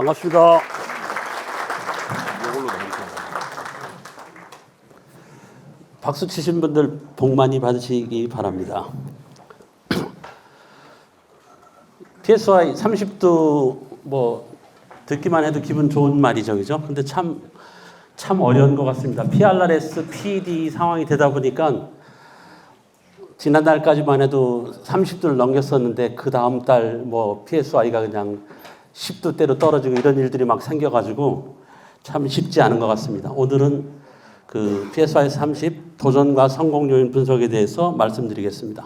반갑습니다. 박수 치신 분들 복 많이 받으시기 바랍니다. PSY 30도 뭐 듣기만 해도 기분 좋은 말이죠, 그죠? 근데 참 어려운 것 같습니다. PRS, PD 상황이 되다 보니까 지난달까지만 해도 30도를 넘겼었는데 그 다음 달 뭐 PSY가 그냥 10도대로 떨어지고 이런 일들이 막 생겨가지고 참 쉽지 않은 것 같습니다. 오늘은 그 PSY 30 도전과 성공 요인 분석에 대해서 말씀드리겠습니다.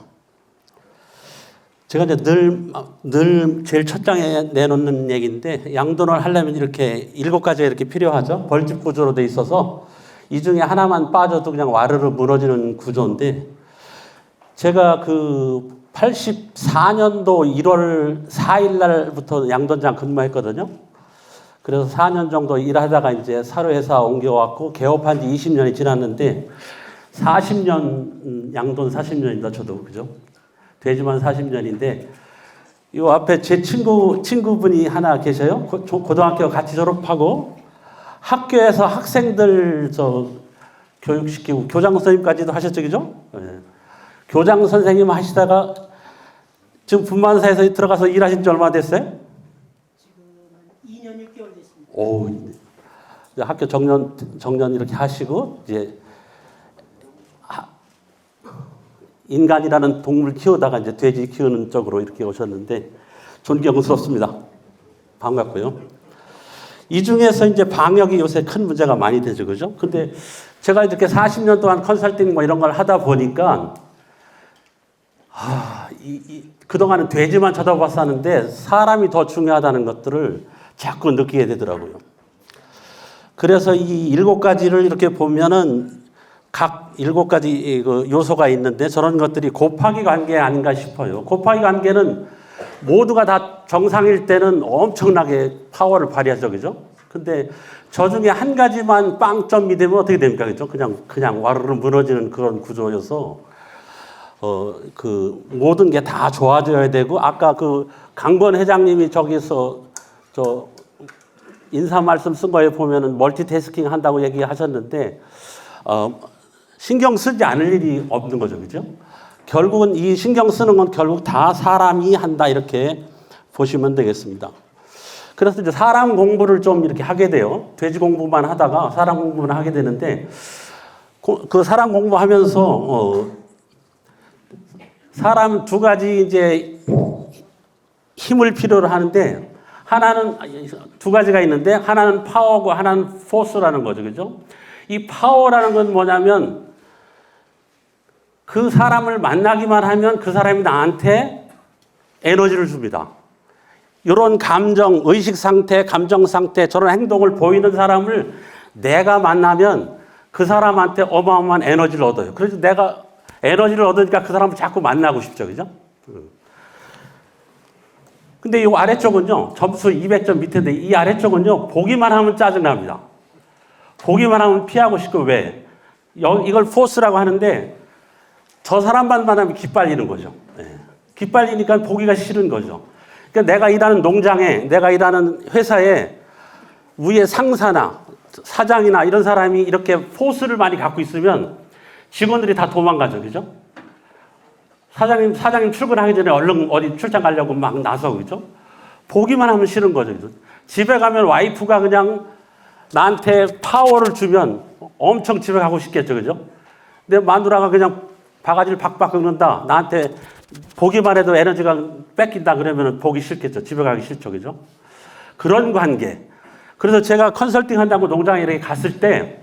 제가 이제 늘 제일 첫 장에 내놓는 얘기인데 양돈을 하려면 이렇게 7가지가 이렇게 필요하죠. 벌집 구조로 돼 있어서 이 중에 하나만 빠져도 그냥 와르르 무너지는 구조인데 제가 그 84년도 1월 4일 날부터 양돈장 근무했거든요. 그래서 4년 정도 일하다가 이제 사료회사 옮겨왔고 개업한 지 20년이 지났는데 40년 양돈 40년이다 저도 그죠? 되지만 40년인데 이 앞에 제 친구분이 하나 계셔요. 고등학교 같이 졸업하고 학교에서 학생들 교육시키고 교장 선생님까지도 하셨죠, 그죠? 네. 교장 선생님 하시다가 지금 분만사에서 들어가서 일하신 지 얼마 됐어요? 지금 2년 6개월 됐습니다. 오, 학교 정년 이렇게 하시고 이제 인간이라는 동물 키우다가 이제 돼지 키우는 쪽으로 이렇게 오셨는데 존경스럽습니다. 반갑고요. 이 중에서 이제 방역이 요새 큰 문제가 많이 되죠, 그죠? 근데 제가 이렇게 40년 동안 컨설팅 뭐 이런 걸 하다 보니까 그동안은 돼지만 쳐다봤었는데 사람이 더 중요하다는 것들을 자꾸 느끼게 되더라고요. 그래서 이 7가지를 이렇게 보면은 각 7가지 그 요소가 있는데 저런 것들이 곱하기 관계 아닌가 싶어요. 곱하기 관계는 모두가 다 정상일 때는 엄청나게 파워를 발휘하죠, 그죠? 근데 저 중에 한 가지만 빵점이 되면 어떻게 됩니까, 그죠? 그냥 와르르 무너지는 그런 구조여서 그 모든 게 다 좋아져야 되고 아까 그 강권 회장님이 저기서 인사 말씀 쓴 거에 보면은 멀티태스킹 한다고 얘기하셨는데 신경 쓰지 않을 일이 없는 거죠, 그죠? 결국은 이 신경 쓰는 건 결국 다 사람이 한다 이렇게 보시면 되겠습니다. 그래서 이제 사람 공부를 좀 이렇게 하게 돼요. 돼지 공부만 하다가 사람 공부만 하게 되는데 그 사람 공부하면서 사람 2가지 이제 힘을 필요로 하는데 하나는 2가지가 있는데 하나는 파워고 하나는 포스라는 거죠, 그죠? 이 파워라는 건 뭐냐면 그 사람을 만나기만 하면 그 사람이 나한테 에너지를 줍니다. 이런 감정, 의식 상태, 감정 상태, 저런 행동을 보이는 사람을 내가 만나면 그 사람한테 어마어마한 에너지를 얻어요. 그래서 내가 에너지를 얻으니까 그 사람을 자꾸 만나고 싶죠, 그죠? 근데 이 아래쪽은요, 점수 200점 밑인데 이 아래쪽은요, 보기만 하면 짜증납니다. 보기만 하면 피하고 싶고 왜? 이걸 포스라고 하는데 저 사람만 만나면 기빨리는 거죠. 네. 기빨리니까 보기가 싫은 거죠. 그러니까 내가 일하는 농장에, 내가 일하는 회사에 위에 상사나 사장이나 이런 사람이 이렇게 포스를 많이 갖고 있으면 직원들이 다 도망가죠, 그죠? 사장님 출근하기 전에 얼른 어디 출장 가려고 막 나서, 그죠? 보기만 하면 싫은 거죠, 그죠? 집에 가면 와이프가 그냥 나한테 파워를 주면 엄청 집에 가고 싶겠죠, 그죠? 근데 마누라가 그냥 바가지를 박박 긁는다. 나한테 보기만 해도 에너지가 뺏긴다 그러면 보기 싫겠죠. 집에 가기 싫죠, 그죠? 그런 관계. 그래서 제가 컨설팅 한다고 농장에 이렇게 갔을 때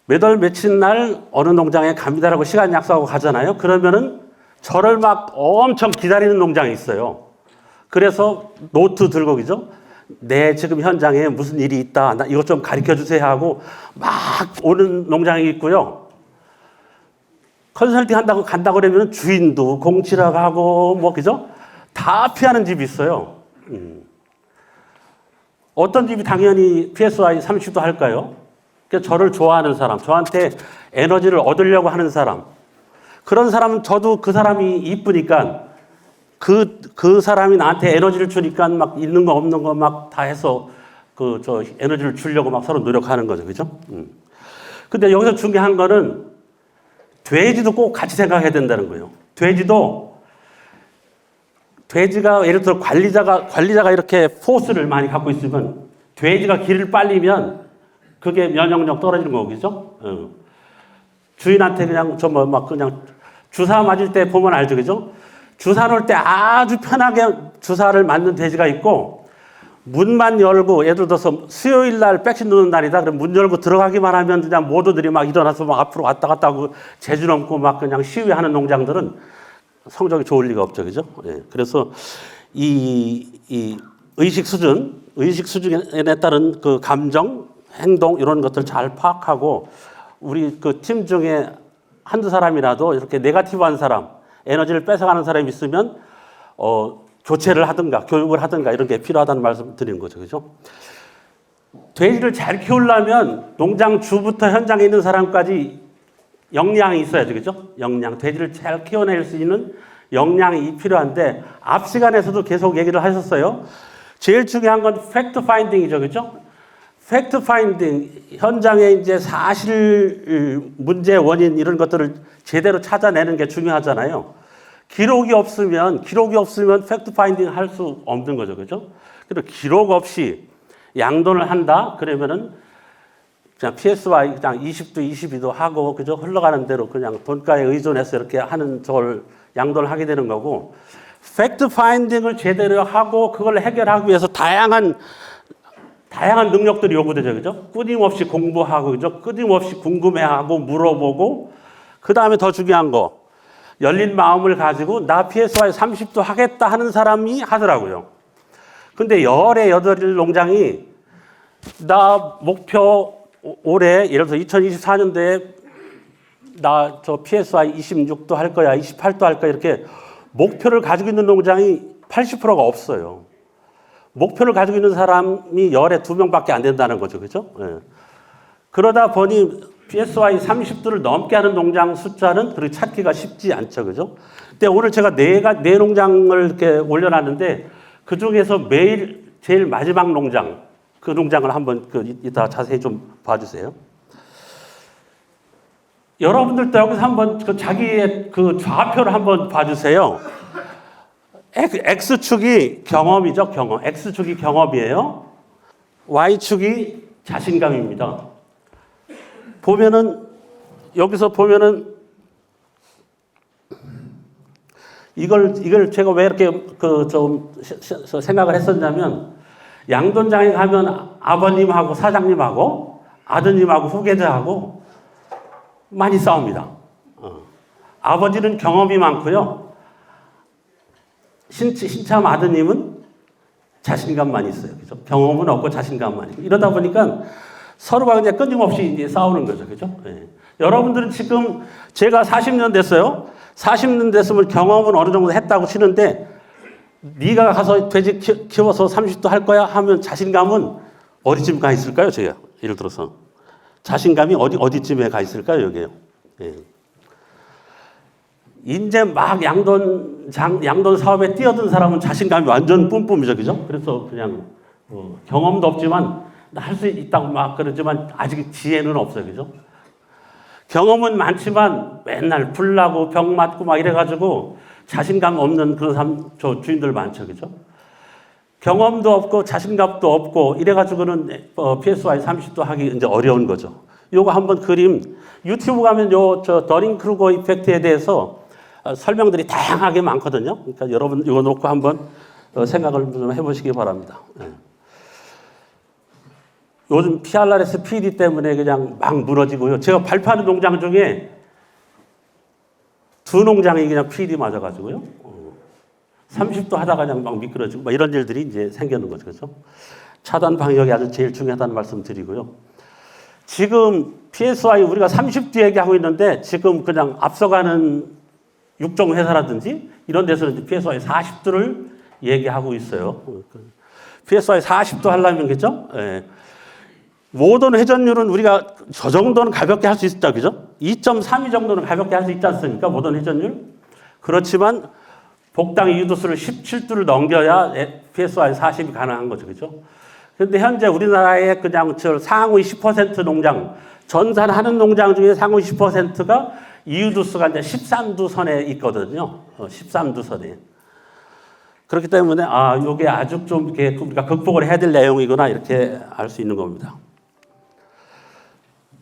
몇 월 며칠 날 어느 농장에 갑니다라고 시간 약속하고 가잖아요. 그러면은 저를 막 엄청 기다리는 농장이 있어요. 그래서 노트 들고, 그죠? 네, 지금 현장에 무슨 일이 있다. 나 이것 좀 가르쳐 주세요 하고 막 오는 농장이 있고요. 컨설팅 한다고 간다고 그러면 주인도 공치러 가고 뭐, 그죠? 다 피하는 집이 있어요. 어떤 집이 당연히 PSY 30도 할까요? 그러니까 저를 좋아하는 사람, 저한테 에너지를 얻으려고 하는 사람. 그런 사람은 저도 그 사람이 이쁘니까 그 사람이 나한테 에너지를 주니까 막 있는 거 없는 거 막 다 해서 저 에너지를 주려고 막 서로 노력하는 거죠. 그죠? 근데 여기서 중요한 거는 돼지도 꼭 같이 생각해야 된다는 거예요. 돼지가 예를 들어 관리자가 이렇게 포스를 많이 갖고 있으면 돼지가 길을 빨리면 그게 면역력 떨어지는 거고, 그죠? 주인한테 그냥 그냥 주사 맞을 때 보면 알죠, 그죠? 주사 놓을 때 아주 편하게 주사를 맞는 돼지가 있고, 문만 열고, 예를 들어서 수요일 날 백신 놓는 날이다. 그럼 문 열고 들어가기만 하면 그냥 모두들이 막 일어나서 막 앞으로 왔다 갔다 하고 재주 넘고 막 그냥 시위하는 농장들은 성적이 좋을 리가 없죠, 그죠? 예. 그래서 이 의식 수준에 따른 그 감정, 행동 이런 것들 잘 파악하고 우리 그 팀 중에 한두 사람이라도 이렇게 네거티브한 사람, 에너지를 뺏어가는 사람이 있으면 교체를 하든가 교육을 하든가 이런 게 필요하다는 말씀 드리는 거죠. 그죠? 돼지를 잘 키우려면 농장 주부터 현장에 있는 사람까지 역량이 있어야죠. 그죠? 역량. 돼지를 잘 키워낼 수 있는 역량이 필요한데 앞 시간에서도 계속 얘기를 하셨어요. 제일 중요한 건 팩트 파인딩이죠. 그죠? 팩트 파인딩, 현장에 이제 사실 문제 원인 이런 것들을 제대로 찾아내는 게 중요하잖아요. 기록이 없으면 팩트 파인딩 할 수 없는 거죠. 그죠? 그리고 기록 없이 양돈을 한다? 그러면은 그냥 PSY 그냥 20도 22도 하고 그죠? 흘러가는 대로 그냥 돈가에 의존해서 이렇게 하는 저걸 양돈을 하게 되는 거고, 팩트 파인딩을 제대로 하고 그걸 해결하기 위해서 다양한 능력들이 요구되죠. 그죠? 끊임없이 공부하고, 그죠? 끊임없이 궁금해하고, 물어보고, 그 다음에 더 중요한 거, 열린 마음을 가지고, 나 PSY 30도 하겠다 하는 사람이 하더라고요. 근데 열의 8일 농장이, 나 목표 올해, 예를 들어서 2024년도에, 나 저 PSY 26도 할 거야, 28도 할 거야, 이렇게 목표를 가지고 있는 농장이 80%가 없어요. 목표를 가지고 있는 사람이 열에 2명밖에 안 된다는 거죠. 그죠? 예. 그러다 보니 PSY 30도를 넘게 하는 농장 숫자는 그렇게 찾기가 쉽지 않죠. 그죠? 근데 오늘 제가 네 농장을 이렇게 올려놨는데 그 중에서 매일 제일 마지막 농장, 그 농장을 한번 이따 자세히 좀 봐주세요. 여러분들도 여기서 한번 자기의 그 좌표를 한번 봐주세요. X축이 경험이죠, 경험. X축이 경험이에요. Y축이 자신감입니다. 여기서 보면은, 이걸 제가 왜 이렇게 생각을 했었냐면, 양돈장에 가면 아버님하고 사장님하고 아드님하고 후계자하고 많이 싸웁니다. 아버지는 경험이 많고요. 신참 아드님은 자신감만 있어요. 그죠? 경험은 없고 자신감만 있고. 이러다 보니까 서로가 그냥 끊임없이 이제 싸우는 거죠. 그죠? 예. 여러분들은 지금 제가 40년 됐어요. 40년 됐으면 경험은 어느 정도 했다고 치는데 네가 가서 돼지 키워서 30도 할 거야 하면 자신감은 어디쯤 가 있을까요? 제가 예를 들어서 자신감이 어디쯤에 가 있을까요? 여기요. 예. 이제 막 양돈 사업에 뛰어든 사람은 자신감이 완전 뿜뿜이죠. 그죠? 그래서 그냥 경험도 없지만 할 수 있다고 막 그러지만 아직 지혜는 없어요. 그죠? 경험은 많지만 맨날 불나고 병 맞고 막 이래가지고 자신감 없는 그런 사람, 주인들 많죠. 그죠? 경험도 없고 자신감도 없고 이래가지고는 PSY 30도 하기 이제 어려운 거죠. 요거 한번 그림, 유튜브 가면 더링크루거 이펙트에 대해서 설명들이 다양하게 많거든요. 그러니까 여러분 이거 놓고 한번 생각을 좀 해보시기 바랍니다. 네. 요즘 PRRS PD 때문에 그냥 막 무너지고요. 제가 발표하는 농장 중에 2농장이 그냥 PD 맞아가지고요. 30도 하다가 그냥 막 미끄러지고 막 이런 일들이 이제 생기는 거죠. 그렇죠? 차단 방역이 아주 제일 중요하다는 말씀 드리고요. 지금 PSY 우리가 30도 얘기하고 있는데 지금 그냥 앞서가는 육종 회사라든지 이런 데서는 PSY 40도를 얘기하고 있어요. PSY 40도 하려면 그죠? 예. 모든 회전율은 우리가 저 정도는 가볍게 할 수 있다, 그죠? 2.32 정도는 가볍게 할 수 있지 않습니까? 모든 회전율. 그렇지만 복당 이유도수를 17두를 넘겨야 PSI 40이 가능한 거죠. 그죠? 근데 현재 우리나라의 그냥 저 상위 10% 농장, 전산하는 농장 중에 상위 10%가 이유도수가 이제 13두 선에 있거든요. 13두 선에. 그렇기 때문에 이게 아주 좀 이렇게 우리가 극복을 해야 될 내용이구나 이렇게 알 수 있는 겁니다.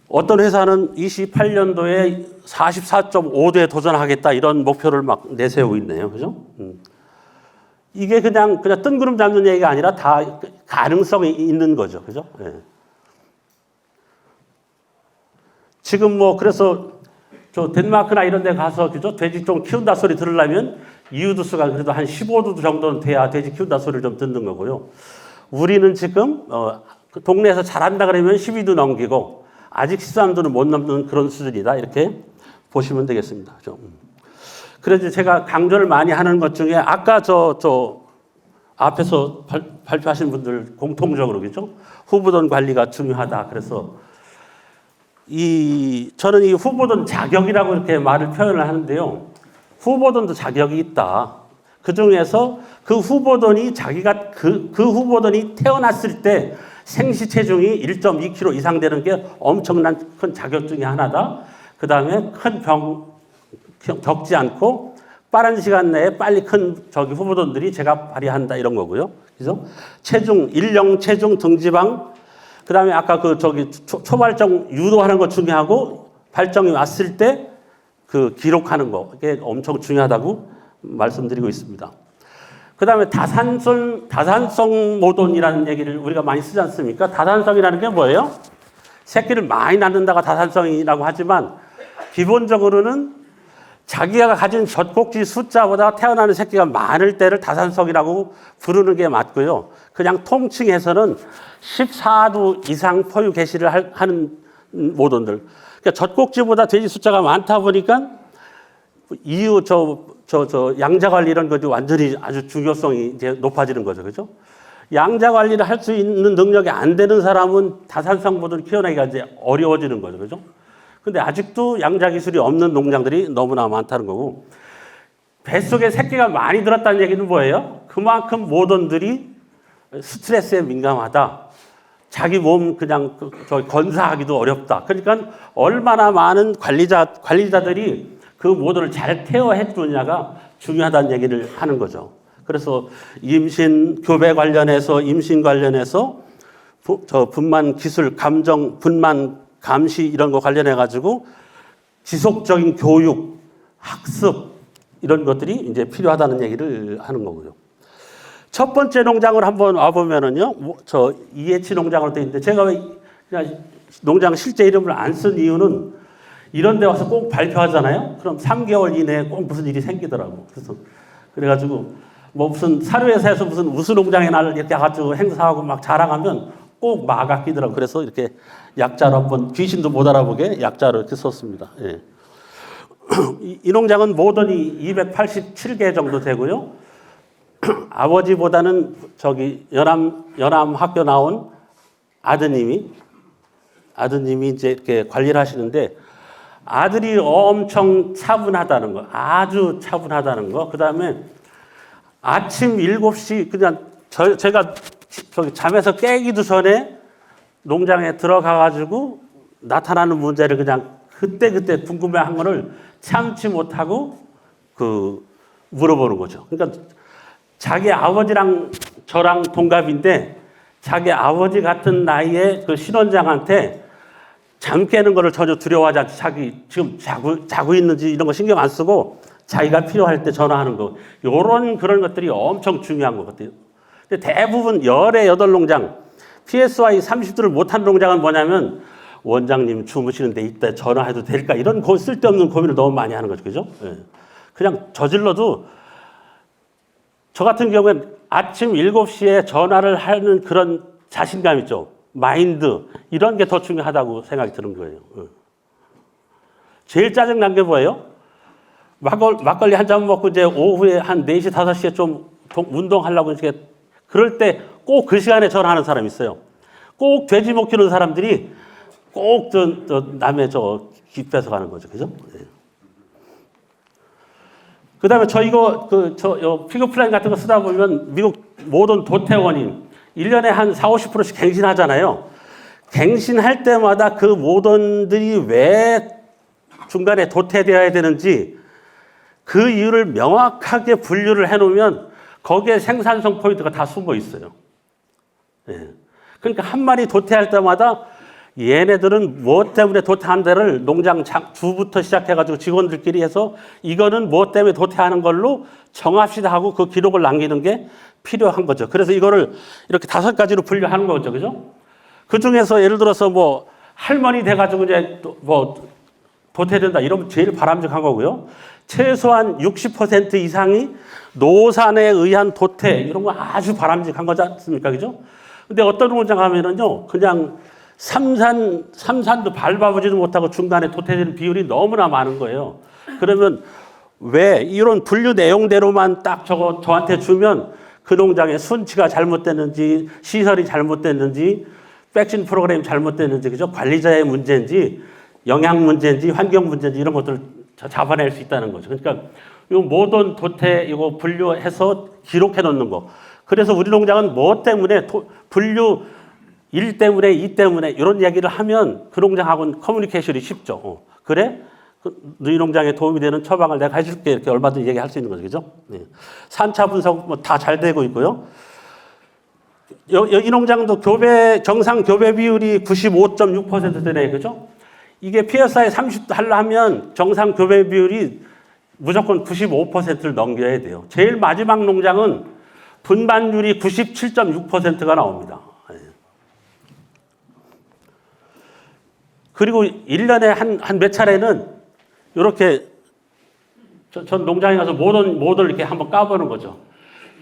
어떤 회사는 28년도에 44.5도에 도전하겠다 이런 목표를 막 내세우고 있네요. 그죠? 이게 그냥 뜬구름 잡는 얘기가 아니라 다 가능성이 있는 거죠. 그죠? 예. 지금 그래서 저 덴마크나 이런 데 가서 그죠? 돼지 좀 키운다 소리 들으려면 이유도수가 그래도 한 15도 정도는 돼야 돼지 키운다 소리를 좀 듣는 거고요. 우리는 지금 그 동네에서 잘한다 그러면 12도 넘기고 아직 13도는 못 넘는 그런 수준이다. 이렇게 보시면 되겠습니다. 그래서 제가 강조를 많이 하는 것 중에 아까 저 앞에서 발표하신 분들 공통적으로 그죠? 후보돈 관리가 중요하다. 그래서 저는 이 후보돈 자격이라고 이렇게 말을 표현을 하는데요. 후보돈도 자격이 있다. 그 중에서 그 후보돈이 자기가 그 후보돈이 태어났을 때 생시 체중이 1.2kg 이상 되는 게 엄청난 큰 자격 중에 하나다. 그 다음에 큰 병 겪지 않고 빠른 시간 내에 빨리 큰 후보돈들이 제가 발휘한다 이런 거고요. 그래서 일령 체중 등지방, 그 다음에 아까 초발정 유도하는 거 중요하고 발정이 왔을 때 그 기록하는 거 이게 엄청 중요하다고 말씀드리고 있습니다. 그 다음에 다산성 모돈이라는 얘기를 우리가 많이 쓰지 않습니까? 다산성이라는 게 뭐예요? 새끼를 많이 낳는다가 다산성이라고 하지만 기본적으로는 자기가 가진 젖꼭지 숫자보다 태어나는 새끼가 많을 때를 다산성이라고 부르는 게 맞고요. 그냥 통칭해서는 14두 이상 포유 개시를 하는 모돈들. 그러니까 젖꼭지보다 돼지 숫자가 많다 보니까 양자 관리 이런 것도 완전히 아주 중요성이 이제 높아지는 거죠. 그죠? 양자 관리를 할 수 있는 능력이 안 되는 사람은 다산성 모돈을 키워내기가 이제 어려워지는 거죠. 그죠? 근데 아직도 양자 기술이 없는 농장들이 너무나 많다는 거고, 뱃속에 새끼가 많이 들었다는 얘기는 뭐예요? 그만큼 모돈들이 스트레스에 민감하다. 자기 몸 그냥 건사하기도 어렵다. 그러니까 얼마나 많은 관리자들이 그 모돈을 잘 케어해 주느냐가 중요하다는 얘기를 하는 거죠. 그래서 교배 관련해서 임신 관련해서 분만 기술, 감정, 분만 감시 이런 거 관련해 가지고 지속적인 교육, 학습 이런 것들이 이제 필요하다는 얘기를 하는 거고요. 첫 번째 농장을 한번 와보면은요, 저 이해치 농장으로 돼 있는데 제가 왜 그냥 농장 실제 이름을 안 쓴 이유는 이런 데 와서 꼭 발표하잖아요. 그럼 3개월 이내에 꼭 무슨 일이 생기더라고. 그래가지고 무슨 사료회사에서 무슨 우수농장의 날 이렇게 가지고 행사하고 막 자랑하면 꼭 마가 끼더라고. 그래서 이렇게 약자로 한번 귀신도 못 알아보게 약자로 이렇게 썼습니다. 예. 이 농장은 모돈이 287개 정도 되고요. 아버지보다는 연암 학교 나온 아드님이 이제 이렇게 관리를 하시는데 아들이 엄청 차분하다는 거, 아주 차분하다는 거. 그 다음에 아침 7시 그냥 제가 잠에서 깨기도 전에 농장에 들어가가지고 나타나는 문제를 그냥 그때 궁금해한 거를 참지 못하고 물어보는 거죠. 그러니까 자기 아버지랑 저랑 동갑인데 자기 아버지 같은 나이의 그 신원장한테 잠 깨는 거를 전혀 두려워하지 않고 자기 지금 자고 있는지 이런 거 신경 안 쓰고 자기가 필요할 때 전화하는 거. 그런 것들이 엄청 중요한 것 같아요. 근데 대부분 18농장, PSI 30도를 못하는 농장은 뭐냐면 원장님 주무시는데 이때 전화해도 될까? 이런 쓸데없는 고민을 너무 많이 하는 거죠. 그죠? 예. 그냥 저질러도 저 같은 경우엔 아침 7시에 전화를 하는 그런 자신감 있죠. 마인드 이런 게 더 중요하다고 생각이 드는 거예요. 제일 짜증난 게 뭐예요? 막걸리 한 잔 먹고 이제 오후에 한 4시, 5시에 좀 운동하려고 이렇게 그럴 때 꼭 그 시간에 전화하는 사람이 있어요. 꼭 돼지 못 키우는 사람들이 꼭 남의 깃 뺏어 가는 거죠. 그죠? 그다음에 저 이거 피그 플랜 같은 거 쓰다 보면 미국 모든 도태원이 1년에 한 40~50%씩 갱신하잖아요. 갱신할 때마다 그 모던들이 왜 중간에 도태되어야 되는지 그 이유를 명확하게 분류를 해놓으면 거기에 생산성 포인트가 다 숨어 있어요. 예. 그러니까 한 마리 도태할 때마다 얘네들은 무엇 때문에 도태한 데를 농장 주부터 시작해가지고 직원들끼리 해서 이거는 무엇 때문에 도태하는 걸로 정합시다 하고 그 기록을 남기는 게 필요한 거죠. 그래서 이거를 이렇게 5가지로 분류하는 거죠. 그죠? 그 중에서 예를 들어서 뭐 할머니 돼가지고 이제 뭐 도태된다 이러면 제일 바람직한 거고요. 최소한 60% 이상이 노산에 의한 도태 이런 거 아주 바람직한 거지 않습니까? 그죠? 근데 어떤 농장 가면은요, 그냥 삼산도 밟아보지도 못하고 중간에 도태되는 비율이 너무나 많은 거예요. 그러면 왜 이런 분류 내용대로만 딱 저한테 주면 그 농장의 순치가 잘못됐는지, 시설이 잘못됐는지, 백신 프로그램이 잘못됐는지, 그죠? 관리자의 문제인지, 영양 문제인지, 환경 문제인지 이런 것들을 잡아낼 수 있다는 거죠. 그러니까 이 모든 도태 이거 분류해서 기록해 놓는 거. 그래서 우리 농장은 뭐 때문에 분류 1 때문에 2 때문에 이런 얘기를 하면 그 농장하고는 커뮤니케이션이 쉽죠. 그래? 너희 농장에 도움이 되는 처방을 내가 해줄게. 이렇게 얼마든지 얘기할 수 있는 거죠. 그죠? 네. 산차 분석 뭐 다 잘 되고 있고요. 이 농장도 정상 교배 비율이 95.6% 되네. 그죠? 이게 PSI 30 하려면 정상 교배 비율이 무조건 95%를 넘겨야 돼요. 제일 마지막 농장은 분반율이 97.6%가 나옵니다. 그리고 1년에 한 몇 차례는 이렇게 전 농장에 가서 모든 이렇게 한번 까보는 거죠.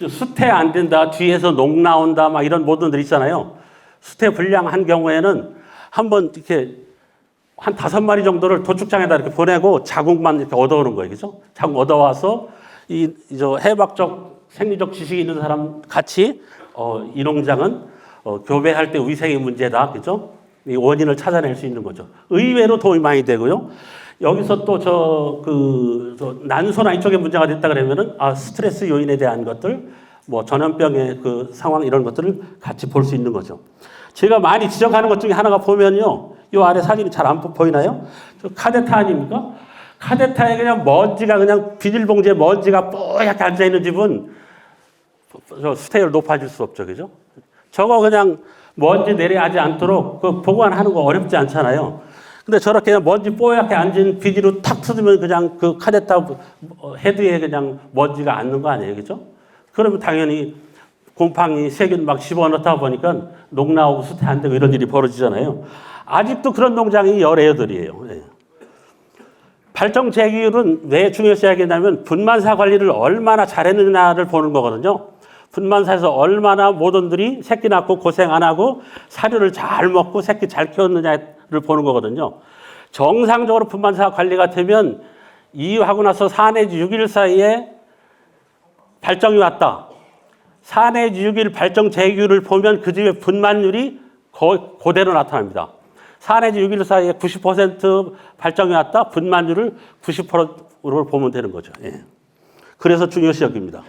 수태 안 된다, 뒤에서 녹 나온다, 막 이런 모던들 있잖아요. 수태 불량한 경우에는 한번 이렇게 한 5마리 정도를 도축장에다 이렇게 보내고 자국만 이렇게 얻어오는 거예요. 그죠? 자국 얻어와서 저 해박적 생리적 지식이 있는 사람 같이 이 농장은 교배할 때 위생의 문제다. 그죠? 이 원인을 찾아낼 수 있는 거죠. 의외로 도움이 많이 되고요. 여기서 또 난소나 이쪽에 문제가 됐다 그러면은 스트레스 요인에 대한 것들, 뭐 전염병의 그 상황 이런 것들을 같이 볼 수 있는 거죠. 제가 많이 지적하는 것 중에 하나가 보면요. 요 아래 사진이 잘 안 보이나요? 저 카데타 아닙니까? 카데타에 그냥 먼지가 그냥 비닐봉지에 먼지가 뽀얗게 앉아있는 집은 저 수태율 높아질 수 없죠. 그죠? 저거 그냥 먼지 내려하지 않도록 그 보관하는 거 어렵지 않잖아요. 근데 저렇게 먼지 뽀얗게 앉은 비닐로 탁 뜯으면 그냥 그 카데타 헤드에 그냥 먼지가 앉는 거 아니에요. 그죠? 그러면 당연히 곰팡이 세균 막 집어넣다 보니까 녹 나오고 수태 안 되고 이런 일이 벌어지잖아요. 아직도 그런 농장이 열애들이에요. 네. 발정 제기율은 왜 중요시 하겠냐면 분만사 관리를 얼마나 잘했느냐를 보는 거거든요. 분만사에서 얼마나 모던들이 새끼 낳고 고생 안 하고 사료를 잘 먹고 새끼 잘 키웠느냐를 보는 거거든요. 정상적으로 분만사 관리가 되면 이유하고 나서 4 내지 6일 사이에 발정이 왔다. 4 내지 6일 발정 제기율을 보면 그 집의 분만율이 그대로 나타납니다. 4 내지 6일 사이에 90% 발정이 왔다. 분만율을 90%로 보면 되는 거죠. 예. 그래서 중요시 여깁니다.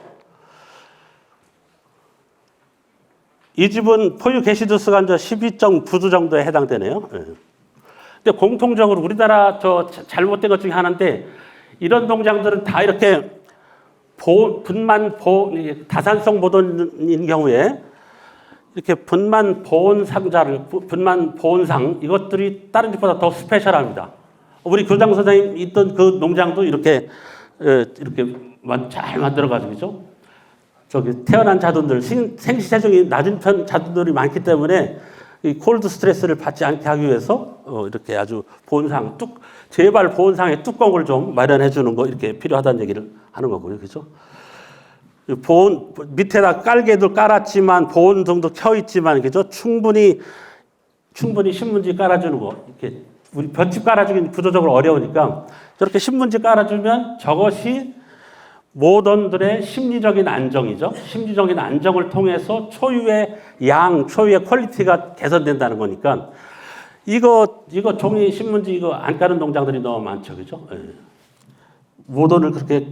이 집은 포유 게시두수가 12.9도 정도에 해당되네요. 예. 근데 공통적으로 우리나라 잘못된 것 중에 하나인데 이런 농장들은 다 이렇게 다산성 보존인 경우에 이렇게 분만 보온 상자를, 분만 보온상 이것들이 다른 집보다 더 스페셜합니다. 우리 교장 선생님 있던 그 농장도 이렇게 잘 만들어가지고 그죠? 태어난 자손들, 생시 체중이 낮은 편 자손들이 많기 때문에 이 콜드 스트레스를 받지 않게 하기 위해서 이렇게 아주 보온상, 제발 보온상에 뚜껑을 좀 마련해 주는 거 이렇게 필요하다는 얘기를 하는 거고요. 그죠? 보온, 밑에다 깔개도 깔았지만 보온 등도 켜 있지만, 그죠? 충분히 신문지 깔아주는 거. 이렇게 우리 볏짚 깔아주기는 구조적으로 어려우니까 저렇게 신문지 깔아주면 저것이 모던들의 심리적인 안정이죠. 심리적인 안정을 통해서 초유의 양, 초유의 퀄리티가 개선된다는 거니까 이거 종이 신문지 이거 안 까는 농장들이 너무 많죠. 그죠? 예. 모던을 그렇게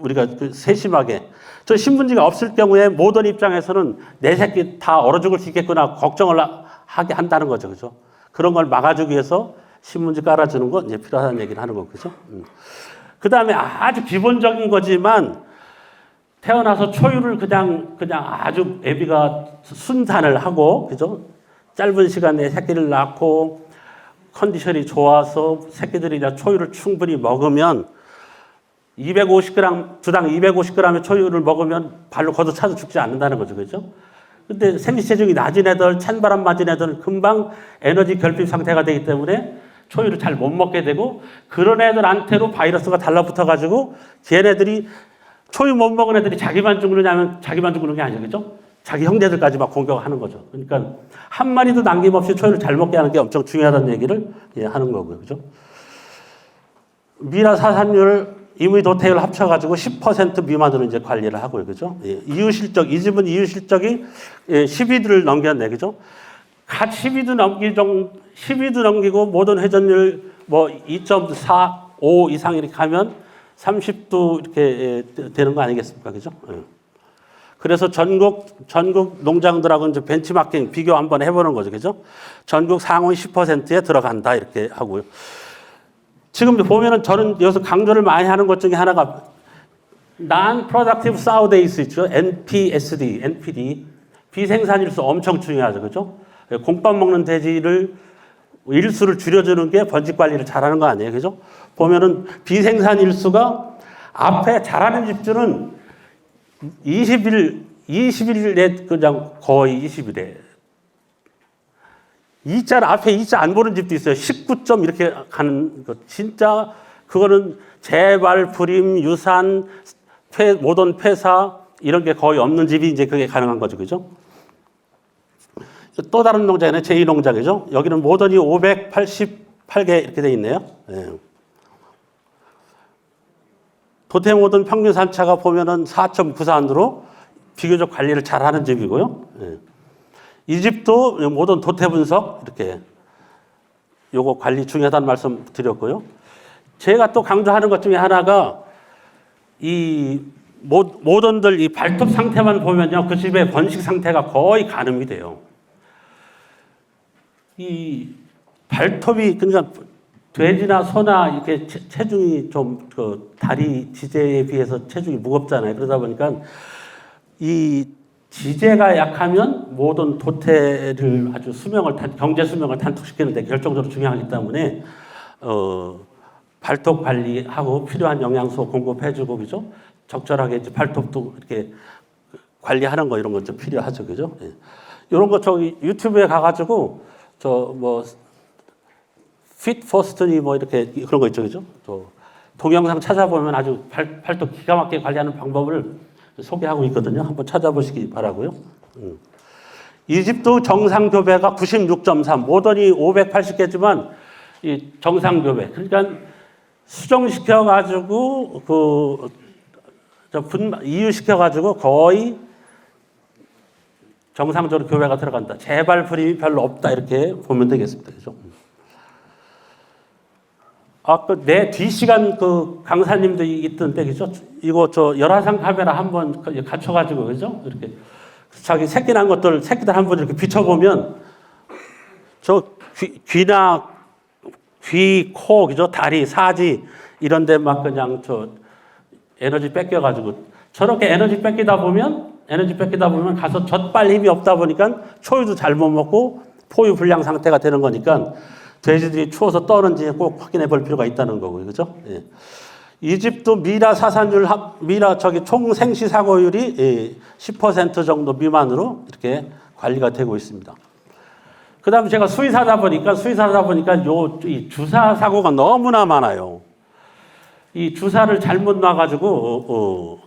우리가 그 세심하게. 저 신문지가 없을 경우에 모던 입장에서는 내 새끼 다 얼어 죽을 수 있겠구나 걱정을 하게 한다는 거죠. 그죠? 그런 걸 막아주기 위해서 신문지 깔아주는 건 이제 필요하다는 얘기를 하는 거죠. 그 다음에 아주 기본적인 거지만 태어나서 초유를 그냥 아주 애비가 순산을 하고, 그죠? 짧은 시간에 새끼를 낳고 컨디션이 좋아서 새끼들이 이제 초유를 충분히 먹으면 250g, 주당 250g의 초유를 먹으면 발로 걷어차서 죽지 않는다는 거죠. 그죠? 근데 생리 체중이 낮은 애들, 찬바람 맞은 애들은 금방 에너지 결핍 상태가 되기 때문에 초유를 잘 못 먹게 되고 그런 애들한테로 바이러스가 달라붙어가지고 걔네들이 초유 못 먹은 애들이 자기만 죽느냐면 자기만 죽는 게 아니죠. 그죠? 자기 형제들까지 막 공격하는 거죠. 그러니까 한 마리도 남김없이 초유를 잘 먹게 하는 게 엄청 중요하다는 얘기를 하는 거고요. 그죠? 미라 사산율, 임의 도태율 합쳐가지고 10% 미만으로 이제 관리를 하고요. 그죠? 이유 실적, 이 집은 이유 실적이 12도를 넘겼네. 그죠? 갓 12도 넘기고 모든 회전율 뭐 2.45 이상 이렇게 하면 30도 이렇게 되는 거 아니겠습니까? 그죠? 그래서 전국 농장들하고 이제 벤치마킹 비교 한번 해보는 거죠. 그죠? 전국 상위 10%에 들어간다. 이렇게 하고요. 지금 보면은 저는 여기서 강조를 많이 하는 것 중에 하나가 Non-Productive Sow Days 있죠. NPSD, NPD. 비생산일수 엄청 중요하죠. 그죠? 공밥 먹는 돼지를 일수를 줄여주는 게 번식 관리를 잘하는 거 아니에요. 그죠? 보면은 비생산일수가 앞에 잘하는 집주는 20일에 그냥 거의 20일에. 앞에 2자 안 보는 집도 있어요. 19점 이렇게 가는 거. 진짜 그거는 재발, 불임, 유산, 모던 폐사 이런 게 거의 없는 집이 이제 그게 가능한 거죠. 그죠? 또 다른 농장이네. 제2농장이죠. 여기는 모던이 588개 이렇게 돼 있네요. 네. 도태 모던 평균 산차가 보면은 4.94으로 비교적 관리를 잘 하는 집이고요. 네. 이 집도 모든 도태 분석 이렇게 요거 관리 중요하다는 말씀 드렸고요. 제가 또 강조하는 것 중에 하나가 이 모던들 이 발톱 상태만 보면요. 그 집의 번식 상태가 거의 가늠이 돼요. 이 발톱이 그러니까 돼지나 소나 이렇게 체중이 좀 그 다리 지제에 비해서 체중이 무겁잖아요. 그러다 보니까 이 지제가 약하면 모든 도태를 아주 경제 수명을 단축시키는 데 결정적으로 중요하기 때문에 발톱 관리하고 필요한 영양소 공급해주고 그죠? 적절하게 이제 발톱도 이렇게 관리하는 거 이런 거 좀 필요하죠. 그죠? 예. 이런 거 저기 유튜브에 가가지고 저 뭐 fit first니 뭐 이렇게 그런 거 있죠. 그죠? 저 동영상 찾아보면 아주 발톱 기가 막히게 관리하는 방법을 소개하고 있거든요. 한번 찾아보시기 바라고요. 이 집도 정상교배가 96.3, 모던이 580개지만 이 정상교배. 그러니까 수정시켜가지고 이유시켜가지고 거의 정상적으로 교배가 들어간다. 재발 불임이 별로 없다. 이렇게 보면 되겠습니다. 그죠? 내 뒷시간 강사님도 있던데, 그죠? 이거 열화상 카메라 한번 갖춰가지고, 그죠? 이렇게 자기 새끼 난 것들, 새끼들 한번 이렇게 비춰보면, 귀, 코, 그죠? 다리, 사지, 이런데 막 그냥 에너지 뺏겨가지고, 저렇게 에너지 뺏기다 보면 가서 젖발 힘이 없다 보니까 초유도 잘 못 먹고 포유 불량 상태가 되는 거니까 돼지들이 추워서 떠는지 꼭 확인해 볼 필요가 있다는 거고요. 그죠? 예. 이 집도 미라 사산율, 총 생시 사고율이 10% 정도 미만으로 이렇게 관리가 되고 있습니다. 그 다음에 제가 수의사다 보니까 이 주사 사고가 너무나 많아요. 이 주사를 잘못 놔가지고,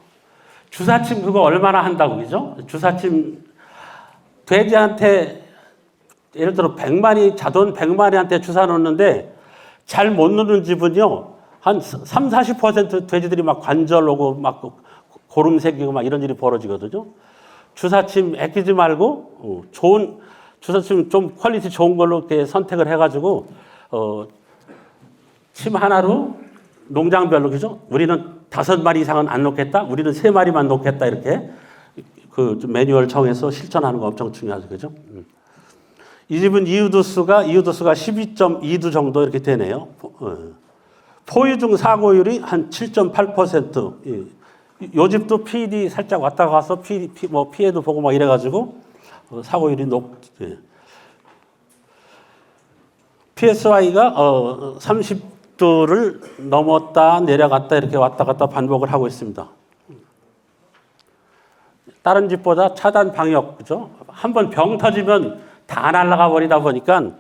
주사침 그거 얼마나 한다고, 그죠? 주사침, 돼지한테 예를 들어 자돈 100마리한테 주사 놓는데 잘 못 놓는 집은요, 한 30-40% 돼지들이 막 관절 오고 막 고름 새기고 막 이런 일이 벌어지거든요. 주사침 아끼지 말고, 주사침 좀 퀄리티 좋은 걸로 이렇게 선택을 해가지고, 침 하나로 농장별로 그죠? 우리는 5마리 이상은 안 놓겠다. 우리는 3마리만 놓겠다. 이렇게 그 매뉴얼 정해서 실천하는 거 엄청 중요하죠. 그죠? 이 집은 이유도수가 12.2도 정도 이렇게 되네요. 포유중 사고율이 한 7.8%. 요 집도 PD 살짝 왔다 가서 피해도 보고 막 이래가지고 사고율이 예. PSI가 30도를 넘었다 내려갔다 이렇게 왔다 갔다 반복을 하고 있습니다. 다른 집보다 차단 방역, 그죠? 한번 병 터지면 다 날아가 버리다 보니까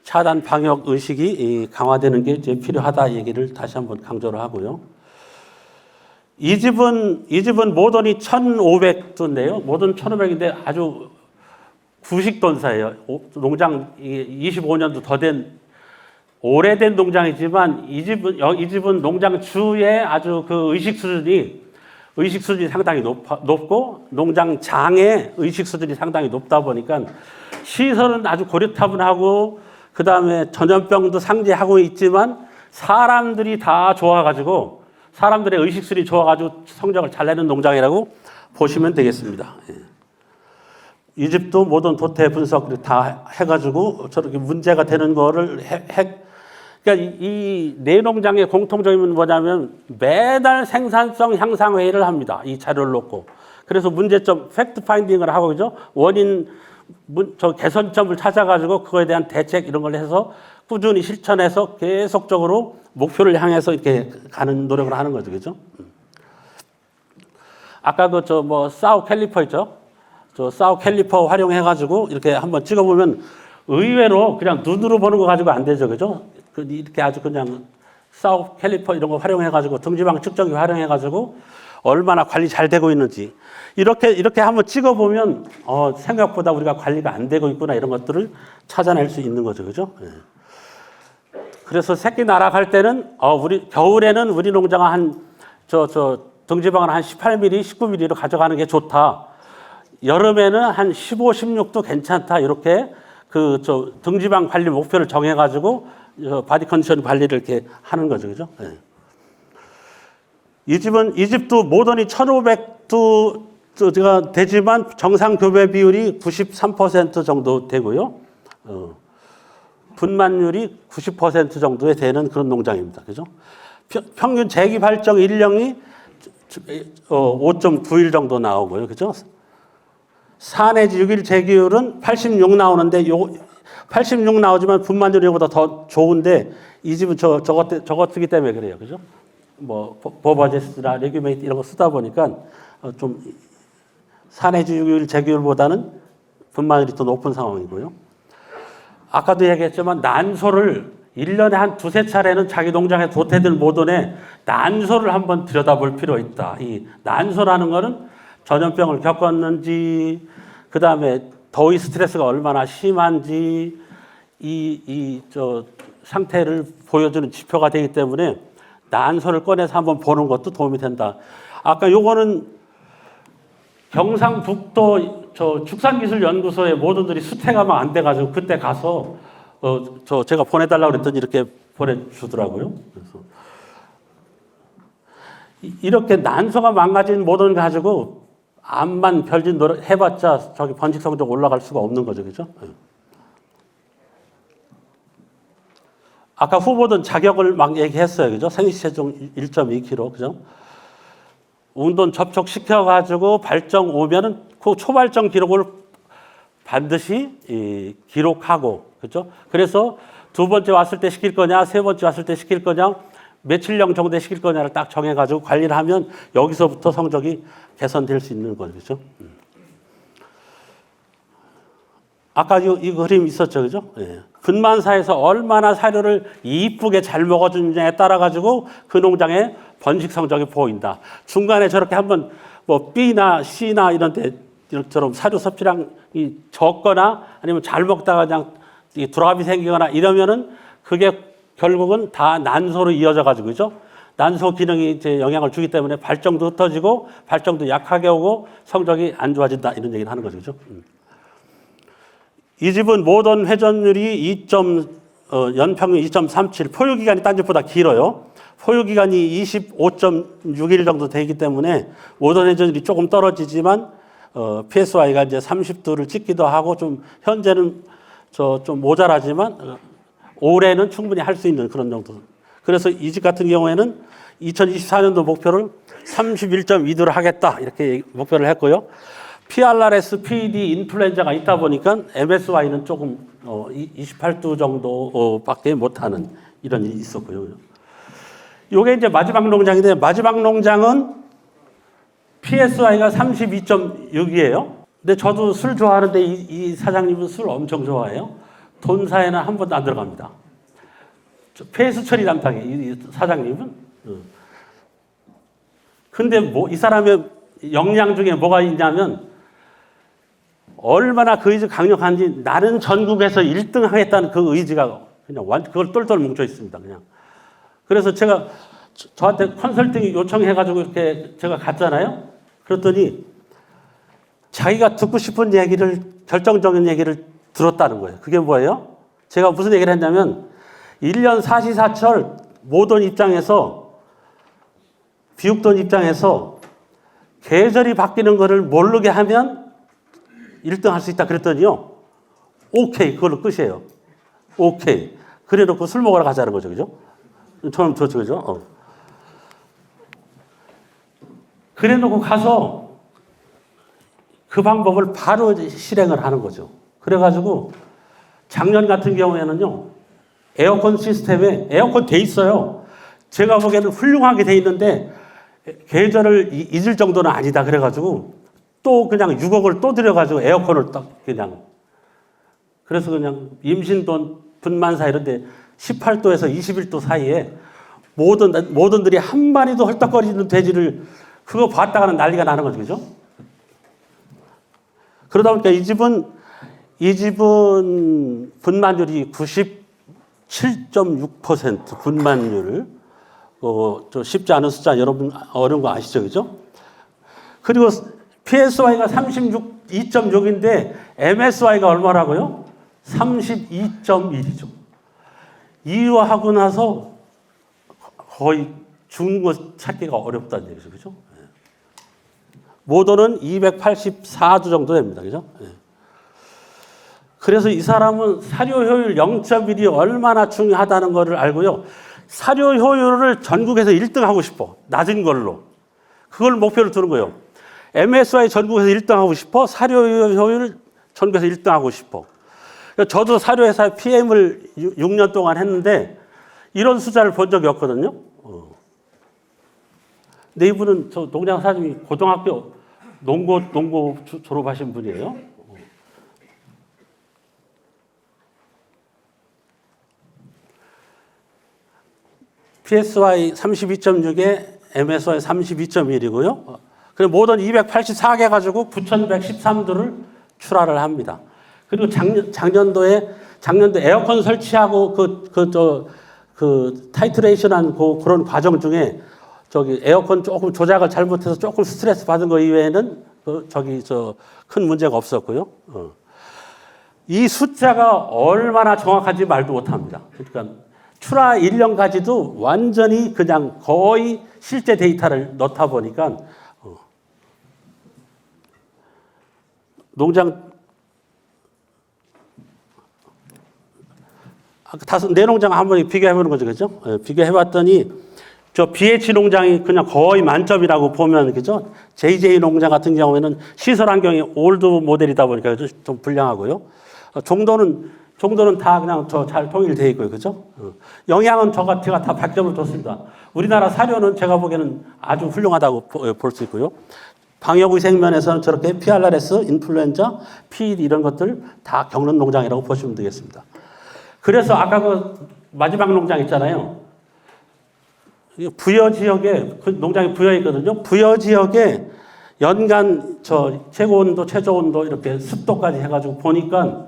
차단 방역 의식이 강화되는 게 이제 필요하다 얘기를 다시 한번 강조를 하고요. 이 집은 모던이 1,500도인데요. 모던 1,500인데 아주 구식 돈사예요. 농장 25년도 더 된 오래된 농장이지만 이 집은 농장 주의 아주 그 의식 수준이 상당히 높고 농장장의 의식 수준이 상당히 높다 보니까 시설은 아주 고리타분하고 그 다음에 전염병도 상대하고 있지만 사람들이 다 좋아가지고 사람들의 의식 수준이 좋아가지고 성적을 잘 내는 농장이라고 보시면 되겠습니다. 이 집도 모든 도태 분석 다 해가지고 저렇게 문제가 되는 거를 그러니까 이 내 농장의 공통점은 뭐냐면 매달 생산성 향상 회의를 합니다. 이 자료를 놓고. 그래서 문제점 팩트 파인딩을 하고 그죠? 원인 개선점을 찾아가지고 그거에 대한 대책 이런 걸 해서 꾸준히 실천해서 계속적으로 목표를 향해서 이렇게 가는 노력을 하는 거죠. 그죠? 아까 사우 캘리퍼 있죠? 사우 캘리퍼 활용해가지고 이렇게 한번 찍어보면 의외로 그냥 눈으로 보는 거 가지고 안 되죠. 그죠? 이렇게 아주 그냥 사우 캘리퍼 이런 거 활용해가지고 등지방 측정기 활용해가지고 얼마나 관리 잘 되고 있는지 이렇게 한번 찍어보면 생각보다 우리가 관리가 안 되고 있구나 이런 것들을 찾아낼 수 있는 거죠. 그죠? 예. 그래서 새끼 날아갈 때는 겨울에는 우리 농장은 등지방을 한 18mm, 19mm로 가져가는 게 좋다. 여름에는 한 15, 16도 괜찮다. 이렇게 등지방 관리 목표를 정해가지고 바디 컨디션 관리를 이렇게 하는 거죠. 그죠? 네. 이 집도 모던이 1,500도가 되지만 정상 교배 비율이 93% 정도 되고요. 분만율이 90% 정도에 되는 그런 농장입니다. 그죠? 평균 재기 발정 일령이 5.9일 정도 나오고요. 그죠? 4 내지 6일 재기율은 86 나오는데 86 나오지만 분만율이 이보다 더 좋은데 이 집은 저것 쓰기 때문에 그래요. 그죠? 버버제스나 레귤메이트 이런 거 쓰다 보니까 좀 4 내지 6일 재기율보다는 분만율이 더 높은 상황이고요. 아까도 얘기했지만 난소를 1년에 한 2-3차례는 자기 농장에 도태된 모던에 난소를 한번 들여다볼 필요 있다. 이 난소라는 거는 전염병을 겪었는지, 그 다음에 더위 스트레스가 얼마나 심한지, 상태를 보여주는 지표가 되기 때문에 난소를 꺼내서 한번 보는 것도 도움이 된다. 아까 요거는 경상북도 축산기술연구소에 모두들이 수태가 막 안 돼가지고 그때 가서 제가 보내달라고 그랬더니 이렇게 보내주더라고요. 그래서 이렇게 난소가 망가진 모던 가지고 암만 별짓 노력 해봤자 번식 성적 올라갈 수가 없는 거죠. 그죠? 아까 후보든 자격을 막 얘기했어요. 그죠? 생시체중 1.2kg. 그죠? 운동 접촉시켜가지고 발정 오면은 그 초발정 기록을 반드시 기록하고, 그죠? 그래서 2번째 왔을 때 시킬 거냐, 3번째 왔을 때 시킬 거냐, 며칠령 정도에 시킬 거냐를 딱 정해가지고 관리를 하면 여기서부터 성적이 개선될 수 있는 거죠. 그죠? 아까 이 그림 있었죠. 그죠? 예. 분만사에서 얼마나 사료를 이쁘게 잘 먹어주느냐에 따라가지고 그 농장의 번식 성적이 보인다. 중간에 저렇게 한번 B나 C나 이런 데처럼 사료 섭취량이 적거나 아니면 잘 먹다가 그냥 두라비 생기거나 이러면은 그게 결국은 다 난소로 이어져 가지고, 그죠? 난소 기능이 이제 영향을 주기 때문에 발정도 흩어지고 발정도 약하게 오고 성적이 안 좋아진다. 이런 얘기를 하는 거죠. 그죠? 이 집은 모던 회전율이 연평균 2.37, 포유 기간이 딴 집보다 길어요. 소요기간이 25.6일 정도 되기 때문에 모던 해저들이 조금 떨어지지만 PSY가 이제 30도를 찍기도 하고 좀 현재는 좀 모자라지만 올해는 충분히 할 수 있는 그런 정도. 그래서 이 집 같은 경우에는 2024년도 목표를 31.2도를 하겠다 이렇게 목표를 했고요. PRRS, PD, 인플루엔자가 있다 보니까 MSY는 조금 28도 정도밖에 못하는 이런 일이 있었고요. 요게 이제 마지막 농장인데 마지막 농장은 PSY가 32.6이에요. 근데 저도 술 좋아하는데 이 사장님은 술 엄청 좋아해요. 돈사에는 한 번도 안 들어갑니다. 폐수 처리 담당에 이 사장님은. 근데 뭐 이 사람의 역량 중에 뭐가 있냐면 얼마나 그 의지 강력한지 나는 전국에서 1등 하겠다는 그 의지가 그냥 그걸 똘똘 뭉쳐 있습니다. 그냥. 그래서 제가 저한테 컨설팅 요청해가지고 이렇게 제가 갔잖아요. 그랬더니 자기가 듣고 싶은 얘기를 결정적인 얘기를 들었다는 거예요. 그게 뭐예요? 제가 무슨 얘기를 했냐면 1년 사시사철 모던 입장에서 비육돈 입장에서 계절이 바뀌는 거를 모르게 하면 1등 할 수 있다 그랬더니요. 오케이. 그걸로 끝이에요. 오케이. 그래 놓고 술 먹으러 가자는 거죠. 그죠? 처음 좋죠. 그죠? 그래 놓고 가서 그 방법을 바로 실행을 하는 거죠. 그래가지고 작년 같은 경우에는요. 에어컨 시스템에 에어컨 돼 있어요. 제가 보기에는 훌륭하게 돼 있는데 계절을 잊을 정도는 아니다. 그래가지고 또 그냥 6억을 또 들여가지고 에어컨을 딱 그냥 그래서 그냥 임신돈 분만사 이런데 18도에서 21도 사이에 모든들이 한 마리도 헐떡거리는 돼지를 그거 봤다가는 난리가 나는 거죠. 그죠? 그러다 보니까 이 집은 분만율이 97.6% 분만율. 좀 쉽지 않은 숫자 여러분 어려운 거 아시죠? 그죠? 그리고 PSY가 32.6인데 MSY가 얼마라고요? 32.1이죠. 이유하고 나서 거의 죽는 것 찾기가 어렵다는 얘기죠. 그죠? 모던은 284주 정도 됩니다. 그죠? 그래서 이 사람은 사료 효율 0.1이 얼마나 중요하다는 것을 알고요. 사료 효율을 전국에서 1등 하고 싶어. 낮은 걸로. 그걸 목표로 두는 거예요. MSY 전국에서 1등 하고 싶어. 사료 효율 전국에서 1등 하고 싶어. 저도 사료회사 PM을 6년 동안 했는데 이런 숫자를 본 적이 없거든요. 근데 이분은 저 농장 사장님이 고등학교 농고 졸업하신 분이에요. PSY 32.6에 MSY 32.1이고요. 그리고 모던 284개 가지고 9,113도를 출하를 합니다. 그리고 작년도 에어컨 설치하고 그 타이트레이션한 그런 과정 중에 저기 에어컨 조금 조작을 잘못해서 조금 스트레스 받은 거 이외에는 큰 문제가 없었고요. 이 숫자가 얼마나 정확한지 말도 못합니다. 그러니까 출하 1년까지도 완전히 그냥 거의 실제 데이터를 넣다 보니까 농장 내 농장 한번 비교해보는 거죠, 그죠? 비교해봤더니 저 BH 농장이 그냥 거의 만점이라고 보면 그죠? JJ 농장 같은 경우에는 시설 환경이 올드 모델이다 보니까 좀 불량하고요. 정도는 다 그냥 잘 통일되어 있고요. 그죠? 영양은 제가 다 100점을 줬습니다. 우리나라 사료는 제가 보기에는 아주 훌륭하다고 볼 수 있고요. 방역위생 면에서는 저렇게 PRRS, 인플루엔자, PD 이런 것들 다 겪는 농장이라고 보시면 되겠습니다. 그래서 아까 그 마지막 농장 있잖아요. 부여 지역에, 그 농장이 부여에 있거든요. 부여 지역에 연간 최고 온도, 최저 온도 이렇게 습도까지 해가지고 보니까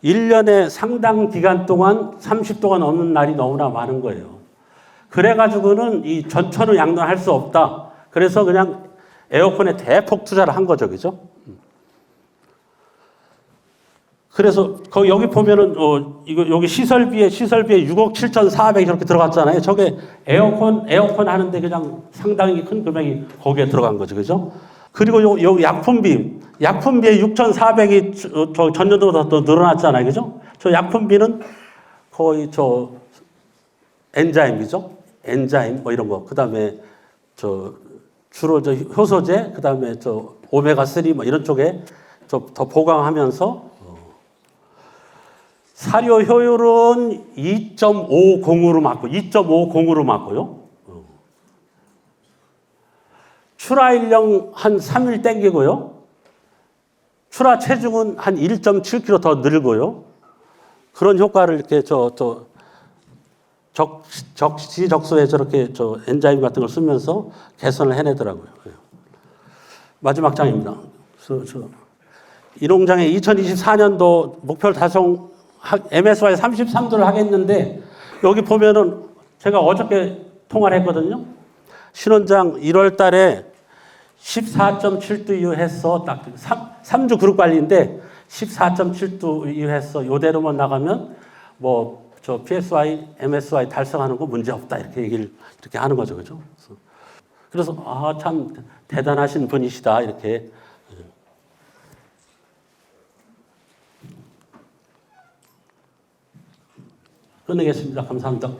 1년에 상당 기간 동안 30도가 넘는 날이 너무나 많은 거예요. 그래가지고는 이 전천후 양도할 수 없다. 그래서 그냥 에어컨에 대폭 투자를 한 거죠. 그죠? 그래서 여기 보면은 이거 여기 시설비에 6억 7,400 이렇게 들어갔잖아요. 저게 에어컨 하는데 그냥 상당히 큰 금액이 거기에 들어간 거죠, 그죠? 그리고 요 약품비에 6,400이 저 전년도보다 더 늘어났잖아요, 그죠? 저 약품비는 거의 저 엔자임이죠, 엔자임 뭐 이런 거. 그다음에 저 주로 저 효소제, 그다음에 저 오메가 3 뭐 이런 쪽에 더 보강하면서. 사료 효율은 2.50으로 맞고요. 출하 일령 한 3일 땡기고요. 출하 체중은 한 1.7kg 더 늘고요. 그런 효과를 이렇게 적시적소에 저렇게 엔자임 같은 걸 쓰면서 개선을 해내더라고요. 마지막 장입니다. 이 농장의 2024년도 목표를 달성 MSY 33도를 하겠는데 여기 보면은 제가 어저께 통화를 했거든요. 신원장 1월 달에 14.7도 이후했어. 딱 3주 그룹 관리인데 14.7도 이후했어. 요대로만 나가면 뭐 저 PSY, MSY 달성하는 거 문제 없다. 이렇게 얘기를 이렇게 하는 거죠. 그죠? 그래서 참 대단하신 분이시다. 이렇게 끝내겠습니다. 감사합니다.